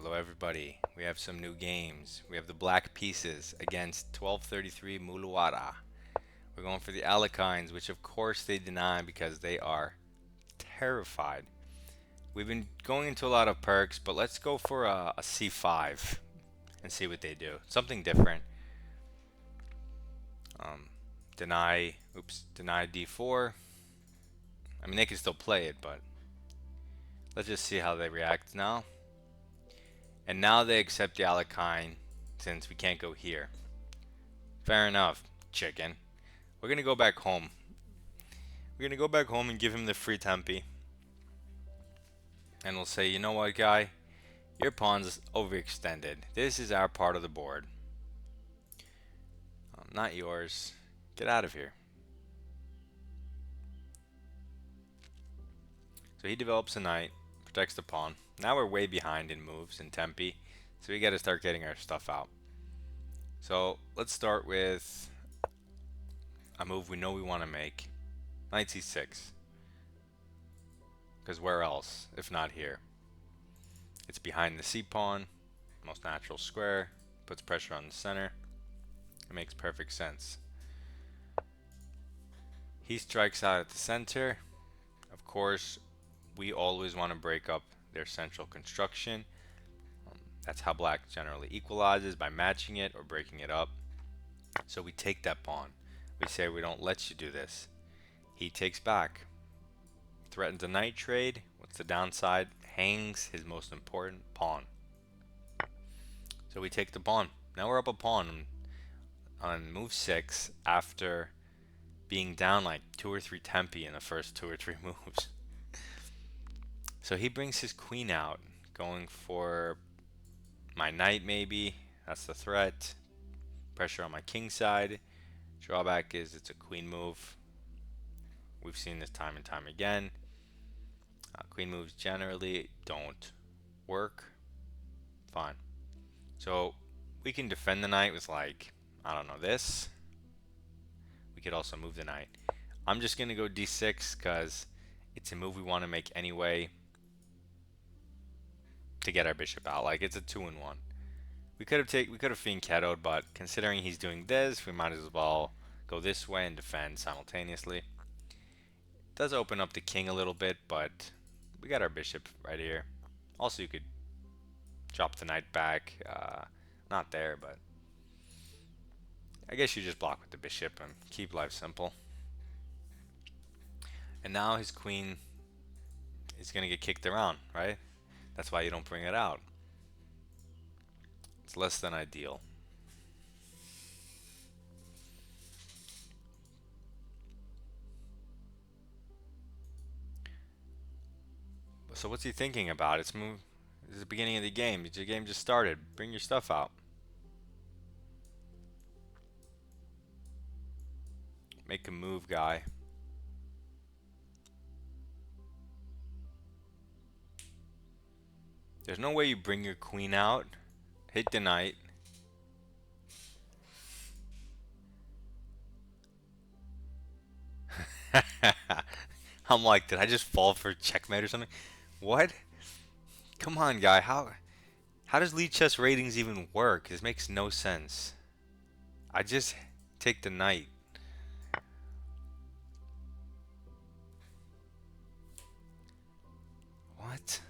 Hello everybody. We have some new games. We have the Black Pieces against 1233 Muluwara. We're going for the Alekhines, which of course they deny because they are terrified. We've been going into a lot of perks, but let's go for a C5 and see what they do. Something different. Um, deny D4. I mean, they can still play it, but let's just see how they react now. And now they accept the Alekhine since we can't go here. Fair enough, chicken. We're gonna go back home. We're gonna go back home and give him the free tempi. And we'll say, you know what, guy? Your pawn's overextended. This is our part of the board. Not yours. Get out of here. So he develops a knight, protects the pawn. Now we're way behind in moves and tempi, so we gotta start getting our stuff out. So let's start with a move we know we want to make. Knight c6. Because where else, if not here? It's behind the c-pawn, most natural square, puts pressure on the center. It makes perfect sense. He strikes out at the center. Of course, we always want to break up their central construction. That's how black generally equalizes, by matching it or breaking it up. So we take that pawn. We say we don't let you do this. He takes back. Threatens a knight trade. What's the downside? Hangs his most important pawn. So we take the pawn. Now we're up a pawn on move 6 after being down like 2 or 3 tempi in the first 2 or 3 moves. So he brings his queen out, going for my knight maybe. That's the threat. Pressure on my king side. Drawback is it's a queen move. We've seen this time and time again. Queen moves generally don't work. Fine. So we can defend the knight with, like, I don't know, this. We could also move the knight. I'm just going to go d6 because it's a move we want to make anyway to get our bishop out. Like, it's a 2-in-1. We could have fianchettoed, but considering he's doing this, we might as well go this way and defend simultaneously. It does open up the king a little bit, but we got our bishop right here. Also, you could drop the knight back. Not there, but I guess you just block with the bishop and keep life simple. And now his queen is going to get kicked around, right? That's why you don't bring it out. It's less than ideal. So what's he thinking about? It's the beginning of the game. Your game just started. Bring your stuff out. Make a move, guy. There's no way you bring your queen out, hit the knight. I'm like, did I just fall for checkmate or something? What? Come on, guy. How does lead chess ratings even work? This makes no sense. I just take the knight. What?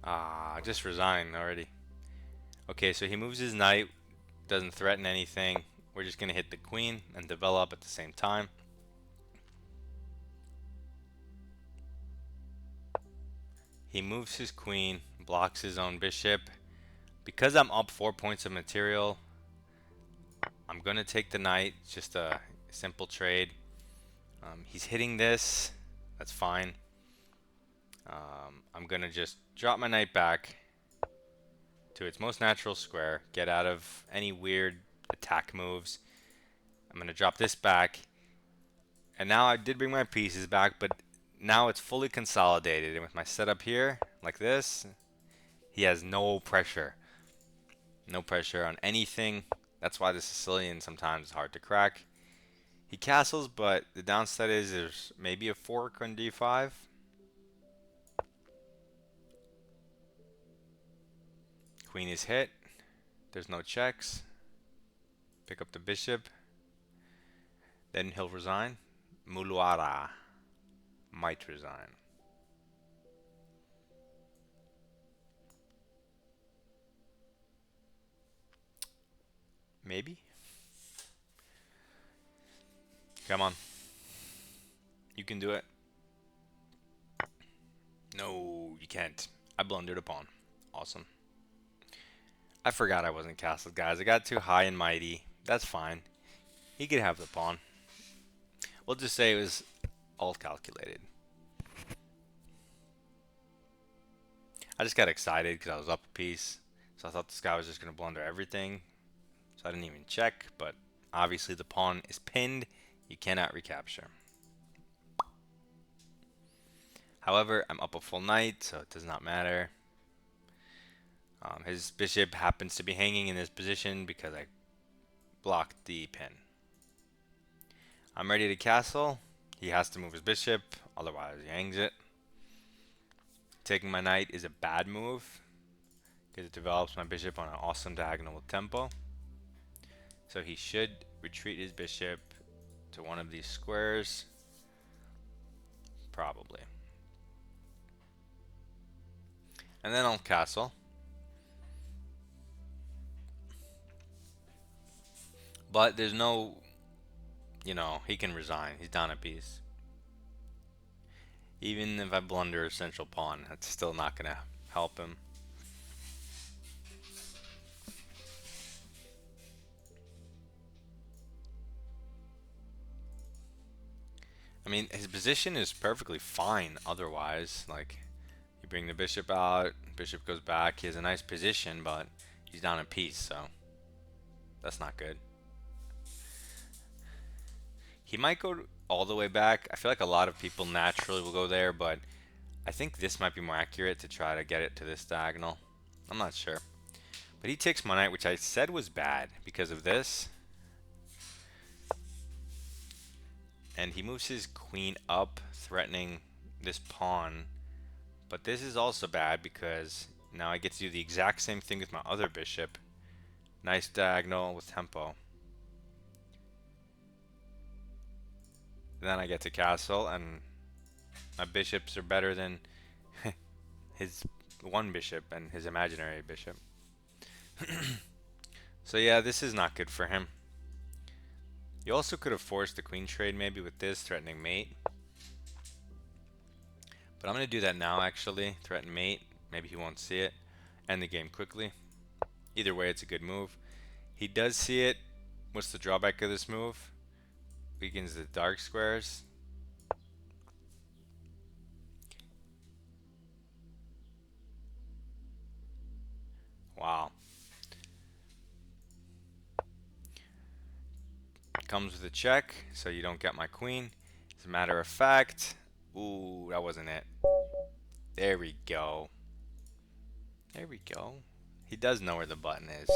Ah, just resign already. Okay, so he moves his knight, doesn't threaten anything. We're just gonna hit the queen and develop at the same time. He moves his queen, blocks his own bishop. Because I'm up 4 points of material, I'm gonna take the knight. Just a simple trade. He's hitting this. That's fine. I'm gonna just drop my knight back to its most natural square, get out of any weird attack moves. I'm gonna drop this back, and now I did bring my pieces back, but now it's fully consolidated. And with my setup here, like this, he has no pressure. No pressure on anything. That's why the Sicilian sometimes is hard to crack. He castles, but the downside is there's maybe a fork on d5. Queen is hit. There's no checks. Pick up the bishop. Then he'll resign. Muluara might resign. Maybe? Come on. You can do it. No, you can't. I blundered a pawn. Awesome. I forgot I wasn't castled, guys. I got too high and mighty. That's fine. He could have the pawn. We'll just say it was all calculated. I just got excited because I was up a piece. So I thought this guy was just going to blunder everything. So I didn't even check. But obviously the pawn is pinned. You cannot recapture. However, I'm up a full knight, so it does not matter. His bishop happens to be hanging in this position because I blocked the pin. I'm ready to castle. He has to move his bishop, otherwise he hangs it. Taking my knight is a bad move because it develops my bishop on an awesome diagonal with tempo. So he should retreat his bishop to one of these squares. Probably. And then I'll castle. But there's no, he can resign. He's down a piece. Even if I blunder a central pawn, that's still not going to help him. I mean, his position is perfectly fine otherwise. Like, you bring the bishop out, bishop goes back. He has a nice position, but he's down a piece, so that's not good. He might go all the way back. I feel like a lot of people naturally will go there, but I think this might be more accurate to try to get it to this diagonal. I'm not sure. But he takes my knight, which I said was bad because of this. And he moves his queen up, threatening this pawn. But this is also bad because now I get to do the exact same thing with my other bishop. Nice diagonal with tempo. Then I get to castle, and my bishops are better than his one bishop and his imaginary bishop. So yeah, this is not good for him. You also could have forced the queen trade maybe with this, threatening mate. But I'm going to do that now actually, threaten mate. Maybe he won't see it. End the game quickly. Either way, it's a good move. He does see it. What's the drawback of this move? Weakens the dark squares. Wow. Comes with a check, so you don't get my queen. As a matter of fact, ooh, that wasn't it. There we go. There we go. He does know where the button is.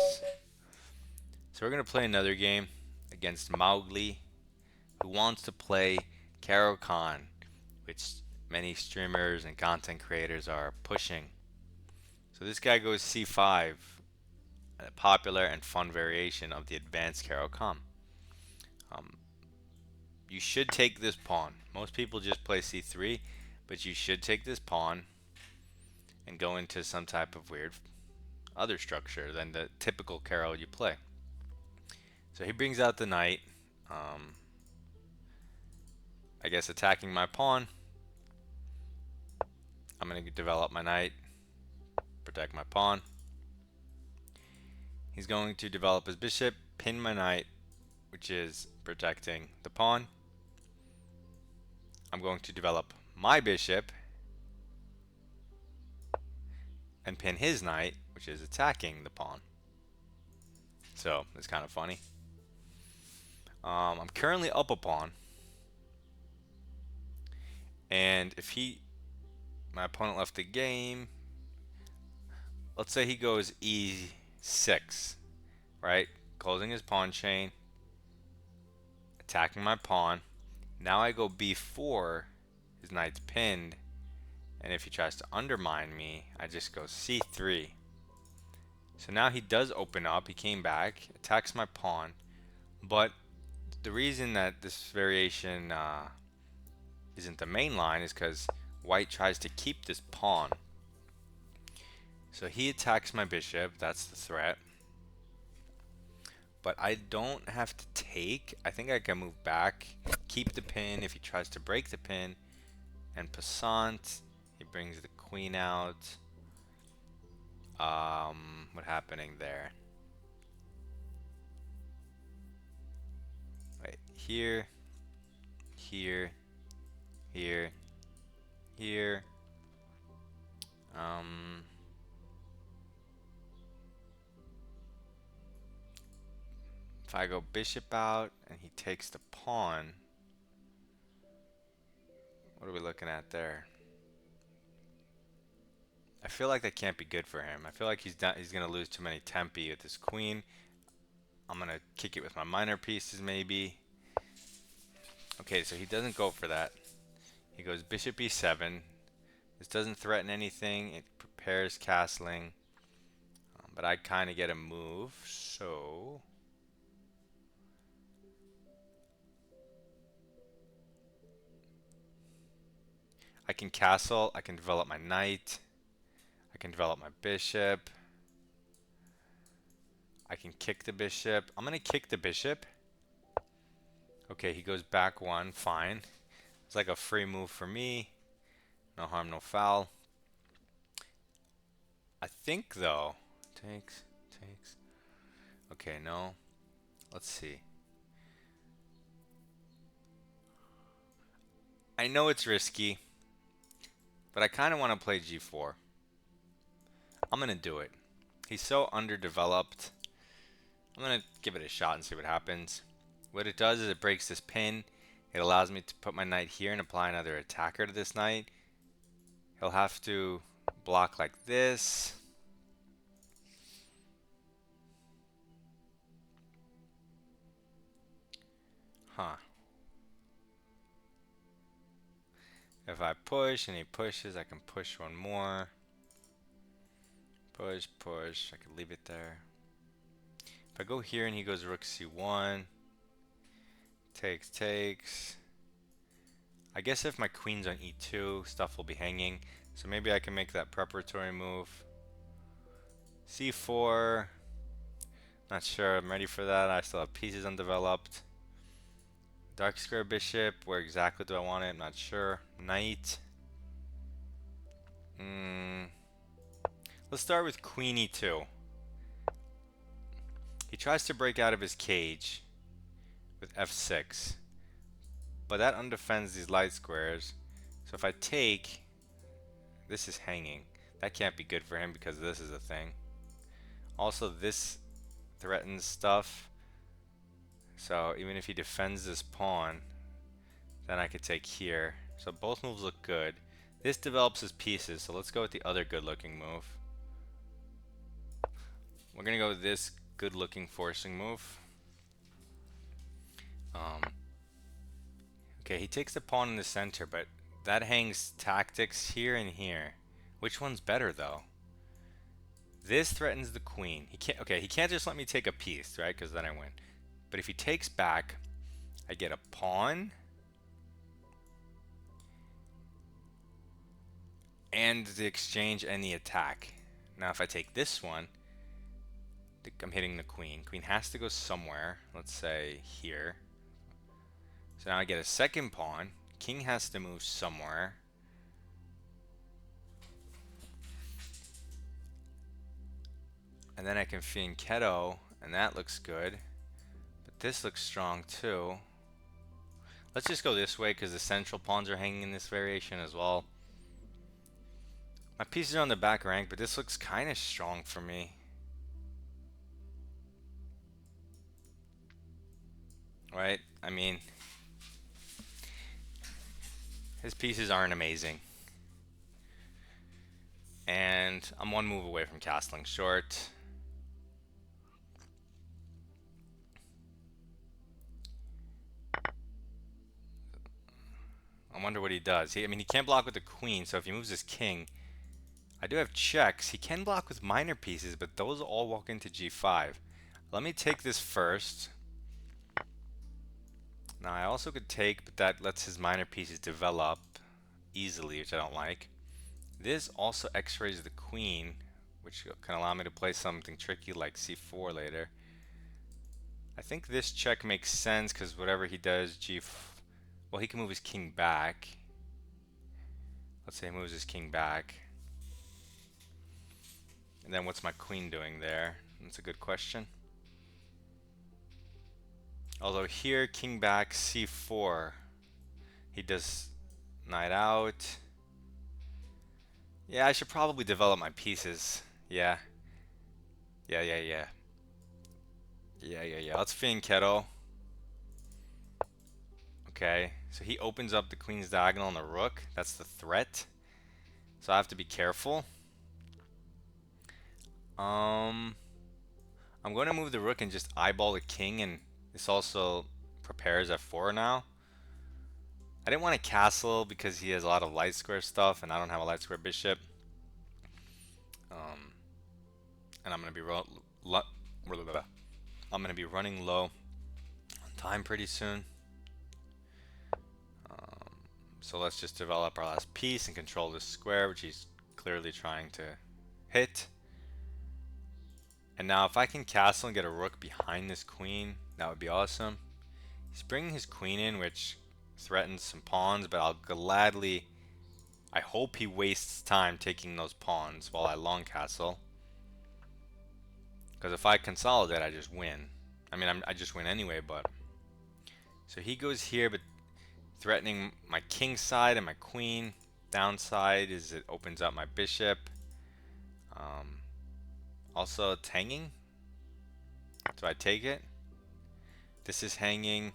So we're going to play another game against Mowgli, who wants to play Caro-Kann, which many streamers and content creators are pushing. So this guy goes c5, a popular and fun variation of the advanced Caro-Kann. You should take this pawn. Most people just play c3, but you should take this pawn and go into some type of weird other structure than the typical Caro you play. So he brings out the knight, I guess attacking my pawn. I'm going to develop my knight, protect my pawn. He's going to develop his bishop, pin my knight, which is protecting the pawn. I'm going to develop my bishop and pin his knight, which is attacking the pawn. So it's kind of funny. I'm currently up a pawn, and if my opponent left the game, let's say he goes e6, right? Closing his pawn chain, attacking my pawn. Now I go b4, his knight's pinned, and if he tries to undermine me, I just go c3. So now he does open up, he came back, attacks my pawn, but the reason that this variation isn't the main line is because white tries to keep this pawn. So he attacks my bishop, that's the threat. But I don't have to take. I think I can move back, keep the pin if he tries to break the pin, and passant, he brings the queen out. What happening there? Wait, here, here, here, here. If I go bishop out and he takes the pawn, what are we looking at there? I feel like that can't be good for him. I feel like he's gonna lose too many tempi with his queen. I'm gonna kick it with my minor pieces maybe. Okay, so he doesn't go for that. He goes bishop e7. This doesn't threaten anything. It prepares castling. But I kind of get a move, so I can castle, I can develop my knight, I can develop my bishop, I can kick the bishop. I'm gonna kick the bishop. Okay, he goes back one, fine. It's like a free move for me. No harm, no foul. I think though, takes. Okay, no. Let's see. I know it's risky, but I kind of want to play g4. I'm gonna do it. He's so underdeveloped. I'm gonna give it a shot and see what happens. What it does is it breaks this pin. It allows me to put my knight here and apply another attacker to this knight. He'll have to block like this. Huh. If I push and he pushes, I can push one more. Push. I can leave it there. If I go here and he goes rook c1, takes. I guess if my queen's on e2, stuff will be hanging. So maybe I can make that preparatory move. c4. Not sure I'm ready for that. I still have pieces undeveloped. Dark square bishop. Where exactly do I want it? I'm not sure. Knight. Let's start with queen e2. He tries to break out of his cage with f6. But that undefends these light squares. So if I take, this is hanging. That can't be good for him because this is a thing. Also, this threatens stuff. So even if he defends this pawn, then I could take here. So both moves look good. This develops his pieces, so let's go with the other good looking move. We're gonna go with this good looking forcing move. Okay, he takes the pawn in the center, but that hangs tactics here and here. Which one's better though? This threatens the queen. He can't just let me take a piece, right? Because then I win. But if he takes back, I get a pawn and the exchange and the attack. Now if I take this one, I'm hitting the queen. Queen has to go somewhere. Let's say here. So now I get a second pawn. King has to move somewhere. And then I can fianchetto, and that looks good. But this looks strong too. Let's just go this way because the central pawns are hanging in this variation as well. My pieces are on the back rank, but this looks kind of strong for me. Right? I mean, his pieces aren't amazing. And I'm one move away from castling short. I wonder what he does. I mean, he can't block with the queen, so if he moves his king, I do have checks. He can block with minor pieces, but those all walk into g5. Let me take this first. Now I also could take, but that lets his minor pieces develop easily, which I don't like. This also x-rays the queen, which can allow me to play something tricky like c4 later. I think this check makes sense because whatever he does, well, he can move his king back. Let's say he moves his king back. And then what's my queen doing there? That's a good question. Although here, king back, c4. He does knight out. Yeah, I should probably develop my pieces. Yeah. Yeah. Let's fianchetto. Okay, so he opens up the queen's diagonal and the rook. That's the threat. So I have to be careful. I'm going to move the rook and just eyeball the king, and this also prepares f4 now. I didn't want to castle because he has a lot of light square stuff, and I don't have a light square bishop. And I'm going to be running low on time pretty soon. So let's just develop our last piece and control this square, which he's clearly trying to hit. And now if I can castle and get a rook behind this queen, that would be awesome. He's bringing his queen in, which threatens some pawns, but I'll gladly... I hope he wastes time taking those pawns while I long castle. Because if I consolidate, I just win. I mean, I just win anyway, but... So he goes here, but threatening my king side and my queen. Downside is it opens up my bishop. Also, it's hanging. So I take it. This is hanging.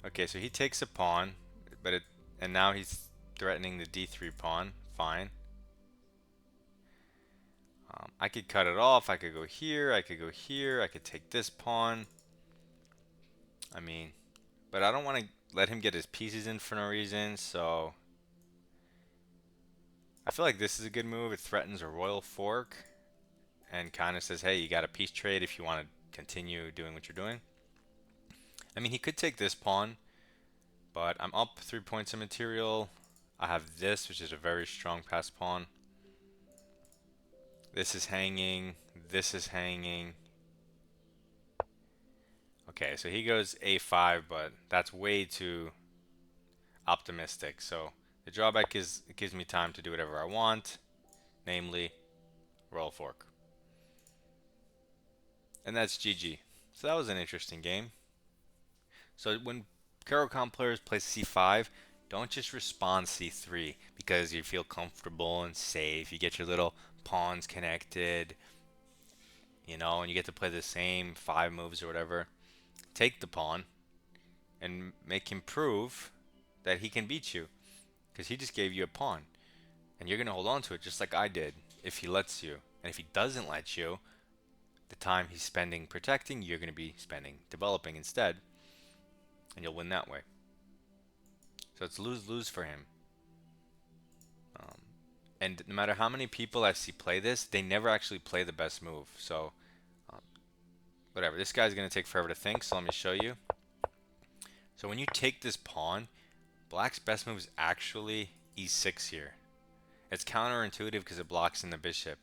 Okay, so he takes a pawn, and now he's threatening the d3 pawn. Fine. I could cut it off. I could go here. I could go here. I could take this pawn. I mean, but I don't want to let him get his pieces in for no reason, so I feel like this is a good move. It threatens a royal fork and kind of says, hey, you got a piece trade if you want to continue doing what you're doing. I mean, he could take this pawn, but I'm up 3 points of material. I have this, which is a very strong pass pawn. This is hanging. This is hanging. Okay, so he goes a5, but that's way too optimistic. So the drawback is it gives me time to do whatever I want, namely royal fork. And that's GG. So that was an interesting game. So when Caro-Kann players play c5, don't just respond c3 because you feel comfortable and safe. You get your little pawns connected, you know, and you get to play the same 5 moves or whatever. Take the pawn and make him prove that he can beat you because he just gave you a pawn and you're going to hold on to it just like I did if he lets you. And if he doesn't let you, the time he's spending protecting, you're going to be spending developing instead, and you'll win that way. So it's lose-lose for him. And no matter how many people I see play this, they never actually play the best move. So whatever, this guy's going to take forever to think, so let me show you. So when you take this pawn, black's best move is actually e6 here. It's counterintuitive because it blocks in the bishop.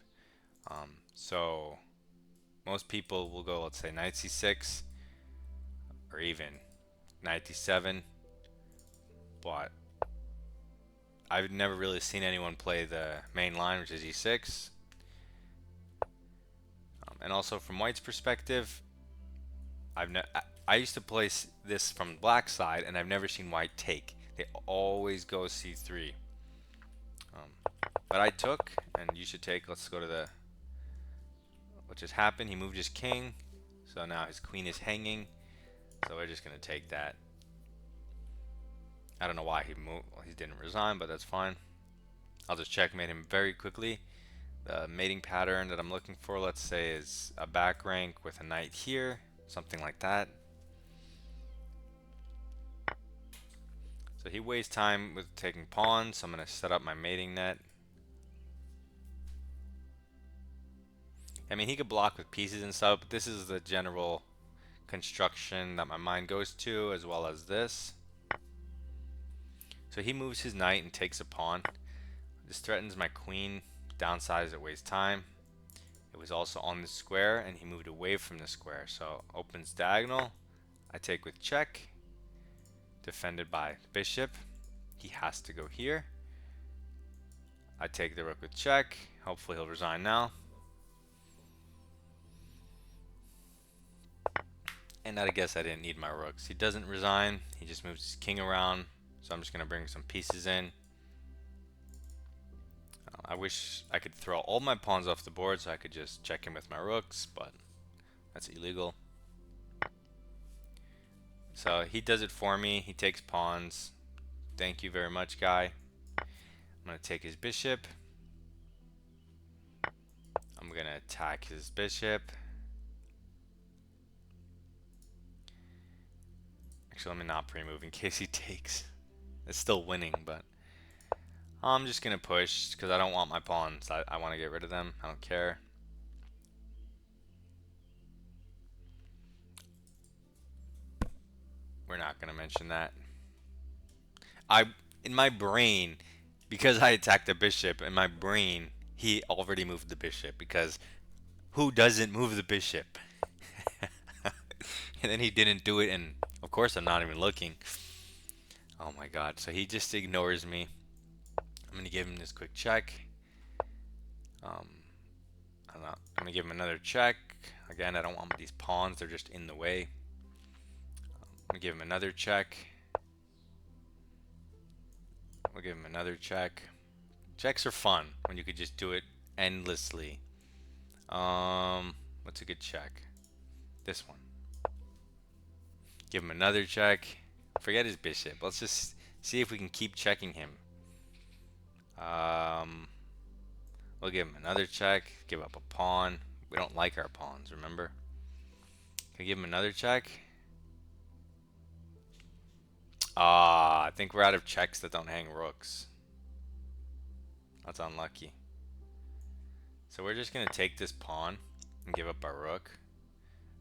So most people will go, let's say, knight c6 or even knight d7, but I've never really seen anyone play the main line, which is e6. And also from white's perspective, I used to play this from black side, and I've never seen white take. They always go c3. But I took, and you should take. Let's go to the what just happened. He moved his king, so now his queen is hanging. So we're just gonna take that. I don't know why he moved. Well, he didn't resign, but that's fine. I'll just checkmate him very quickly. The mating pattern that I'm looking for, let's say, is a back rank with a knight here, something like that. So he wastes time with taking pawns, so I'm going to set up my mating net. I mean, he could block with pieces and stuff, but this is the general construction that my mind goes to, as well as this. So he moves his knight and takes a pawn. This threatens my queen. Downside is it wastes time. It was also on the square, and he moved away from the square. So opens diagonal. I take with check. Defended by bishop. He has to go here. I take the rook with check. Hopefully he'll resign now. And I guess I didn't need my rooks. He doesn't resign. He just moves his king around. So I'm just going to bring some pieces in. I wish I could throw all my pawns off the board so I could just check in with my rooks, but that's illegal. So he does it for me. He takes pawns. Thank you very much, guy. I'm going to take his bishop. I'm going to attack his bishop. Actually, let me not pre-move in case he takes. It's still winning, but I'm just going to push because I don't want my pawns. I want to get rid of them. I don't care. We're not going to mention that. In my brain, because I attacked the bishop, in my brain, he already moved the bishop because who doesn't move the bishop? And then he didn't do it, and of course I'm not even looking. Oh my god, so he just ignores me. I'm going to give him this quick check. I'm going to give him another check. Again, I don't want these pawns, they're just in the way. I'm going to give him another check. We'll give him another check. Checks are fun when you could just do it endlessly. What's a good check? This one. Give him another check. Forget his bishop. Let's just see if we can keep checking him. We'll give him another check. Give up a pawn. We don't like our pawns, remember? Can we give him another check? I think we're out of checks that don't hang rooks. That's unlucky. So we're just going to take this pawn and give up our rook.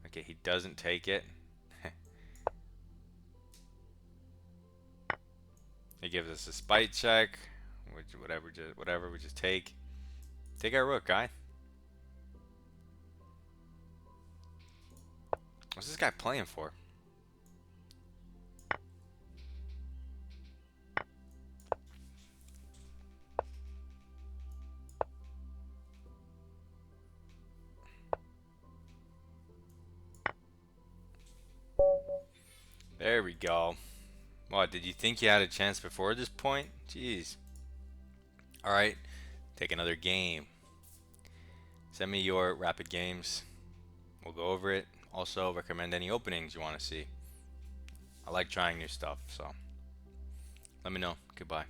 Okay, he doesn't take it. He gives us a spite check, which whatever we just take. Take our rook, guy. What's this guy playing for? There we go. What, did you think you had a chance before this point? Jeez. Alright, take another game. Send me your rapid games. We'll go over it. Also, recommend any openings you want to see. I like trying new stuff, so let me know. Goodbye.